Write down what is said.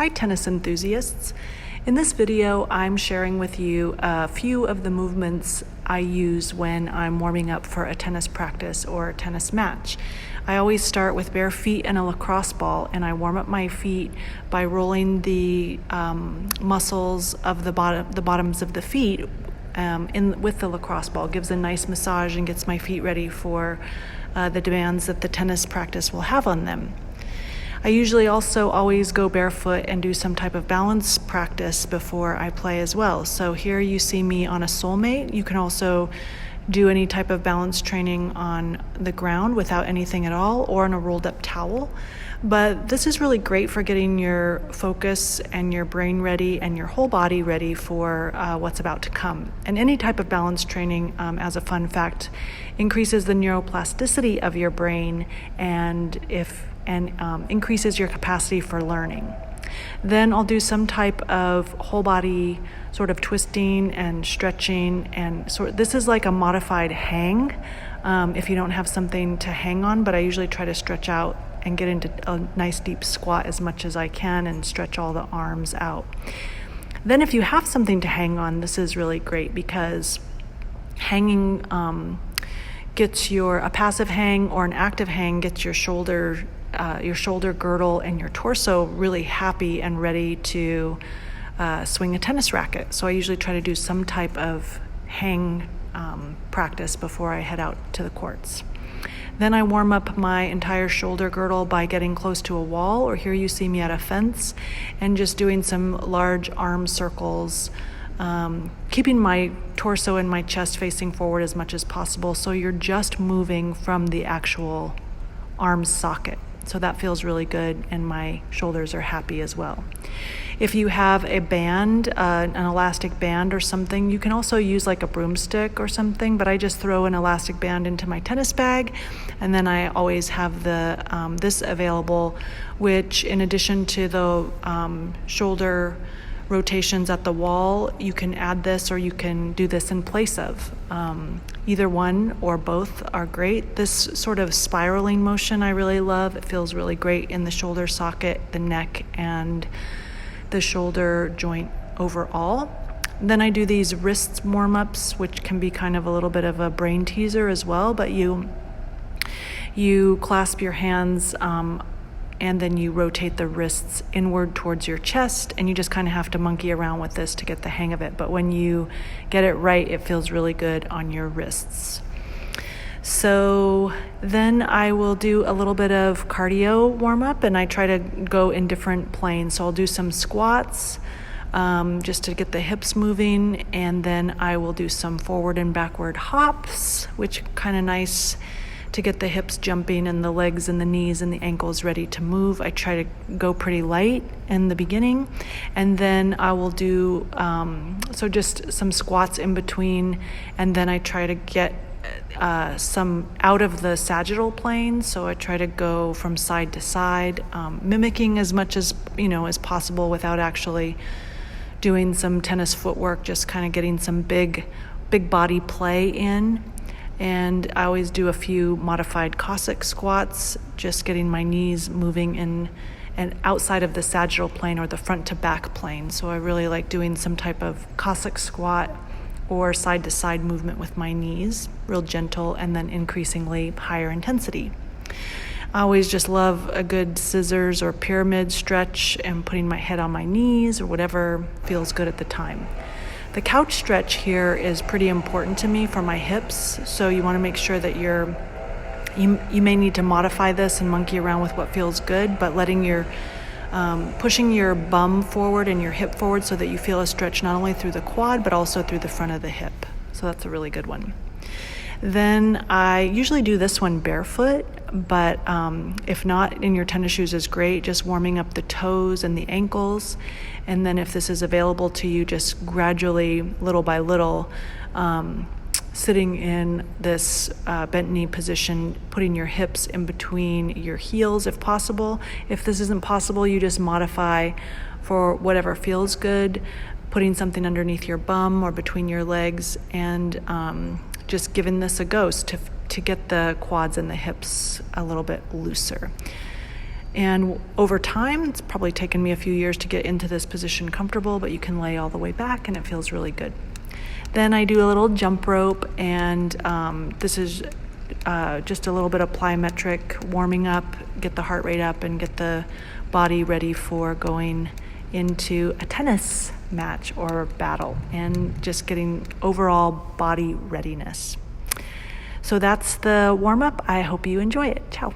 Hi tennis enthusiasts. In this video, I'm sharing with you a few of the movements I use when I'm warming up for a tennis practice or a tennis match. I always start with bare feet and a lacrosse ball, and I warm up my feet by rolling the muscles of the bottoms of the feet with the lacrosse ball. Gives a nice massage and gets my feet ready for the demands that the tennis practice will have on them. I usually also always go barefoot and do some type of balance practice before I play as well. So here you see me on a soulmate. You can also do any type of balance training on the ground without anything at all, or on a rolled up towel. But this is really great for getting your focus and your brain ready and your whole body ready for what's about to come. And any type of balance training, as a fun fact, increases the neuroplasticity of your brain and increases your capacity for learning. Then I'll do some type of whole body sort of twisting and stretching, and this is like a modified hang if you don't have something to hang on, but I usually try to stretch out and get into a nice deep squat as much as I can and stretch all the arms out. Then if you have something to hang on, this is really great because hanging gets a passive hang or an active hang gets your shoulder girdle and your torso really happy and ready to swing a tennis racket. So I usually try to do some type of hang practice before I head out to the courts. Then I warm up my entire shoulder girdle by getting close to a wall, or here you see me at a fence, and just doing some large arm circles, keeping my torso and my chest facing forward as much as possible, so you're just moving from the actual arm socket. So that feels really good, and my shoulders are happy as well. If you have a band, an elastic band or something, you can also use like a broomstick or something, but I just throw an elastic band into my tennis bag, and then I always have this available, which in addition to the shoulder rotations at the wall, you can add this or you can do this in place of. Either one or both are great. This sort of spiraling motion I really love. It feels really great in the shoulder socket, the neck, and the shoulder joint overall. Then I do these wrist warm-ups, which can be kind of a little bit of a brain teaser as well, but you clasp your hands and then you rotate the wrists inward towards your chest, and you just kind of have to monkey around with this to get the hang of it. But when you get it right, it feels really good on your wrists. So then I will do a little bit of cardio warm-up, and I try to go in different planes. So I'll do some squats just to get the hips moving, and then I will do some forward and backward hops, which kind of nice to get the hips jumping and the legs and the knees and the ankles ready to move. I try to go pretty light in the beginning, and then I will do just some squats in between, and then I try to get some out of the sagittal plane. So I try to go from side to side, mimicking as much as possible without actually doing some tennis footwork, just kind of getting some big body play in. And I always do a few modified Cossack squats, just getting my knees moving in and outside of the sagittal plane or the front to back plane. So I really like doing some type of Cossack squat or side to side movement with my knees, real gentle, and then increasingly higher intensity. I always just love a good scissors or pyramid stretch and putting my head on my knees or whatever feels good at the time. The couch stretch here is pretty important to me for my hips, so you want to make sure that you may need to modify this and monkey around with what feels good, but pushing your bum forward and your hip forward so that you feel a stretch not only through the quad but also through the front of the hip. So that's a really good one. Then I usually do this one barefoot, but if not, in your tennis shoes is great, just warming up the toes and the ankles. And then if this is available to you, just gradually, little by little, sitting in this bent knee position, putting your hips in between your heels if possible. If this isn't possible, you just modify for whatever feels good, putting something underneath your bum or between your legs, and just giving this a go to get the quads and the hips a little bit looser. And over time, it's probably taken me a few years to get into this position comfortable, but you can lay all the way back and it feels really good. Then I do a little jump rope, and this is just a little bit of plyometric warming up, get the heart rate up and get the body ready for going into a tennis match or battle, and just getting overall body readiness. So that's the warm up. I hope you enjoy it. Ciao.